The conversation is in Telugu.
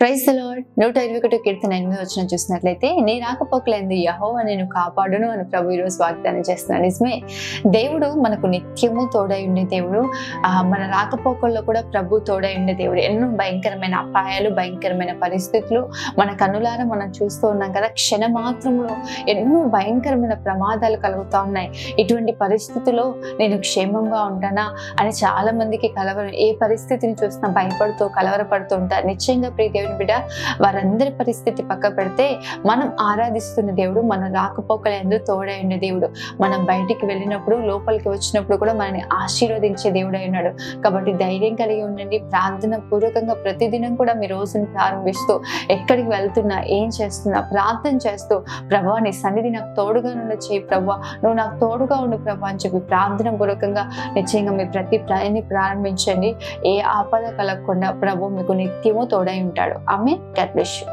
Praise the lord. 121 కీర్తన 8వ వచనం చూసినట్లయితే, నీ రాకపోకలందు యెహోవా నిన్ను కాపాడును అని ప్రభు ఈరోజు వాగ్దానం చేస్తున్నాడు. నిజమే, దేవుడు మనకు నిత్యము తోడై ఉండే దేవుడు. మన రాకపోకల్లో కూడా ప్రభు తోడై ఉండే దేవుడు. ఎన్నో భయంకరమైన అపాయాలు, భయంకరమైన పరిస్థితులు మన కన్నులారా మనం చూస్తూ ఉన్నాం కదా. క్షణమాత్రంలో ఎన్నో భయంకరమైన ప్రమాదాలు కలుగుతూ ఉన్నాయి. ఇటువంటి పరిస్థితుల్లో నేను క్షేమంగా ఉంటానా అని చాలా మందికి కలవరం, ఏ పరిస్థితిని చూసినా భయపడుతూ కలవరపడుతూ ఉంటారు. నిశ్చయంగా ప్రియ దేవుని బిడ్డ, వారందరి పరిస్థితి పక్క పెడితే మనం ఆరాధిస్తున్న దేవుడు మన రాకపోకలందు తోడై ఉండే దేవుడు. మనం బయటికి వెళ్ళినప్పుడు, లోపలికి వచ్చినప్పుడు కూడా మనని ఆశీర్వదించే దేవుడై ఉన్నాడు. కాబట్టి ధైర్యం కలిగి ఉండండి. ప్రార్థన పూర్వకంగా ప్రతిదినం కూడా మీ రోజును ప్రారంభిస్తూ, ఎక్కడికి వెళ్తున్నా, ఏం చేస్తున్నా ప్రార్థన చేస్తూ, ప్రభా నీ సన్నిధి నాకు తోడుగా నుండి చేయి ప్రభా, నువ్వు నాకు తోడుగా ఉండు ప్రభా అని చెప్పి ప్రార్థన పూర్వకంగా నిశ్చయంగా మీ ప్రతి ప్రయాణాన్ని ప్రారంభించండి. ఏ ఆపద కలగకుండా ప్రభు మీకు నిత్యము తోడై ఉంటాడు. ఆమేన్. God bless you.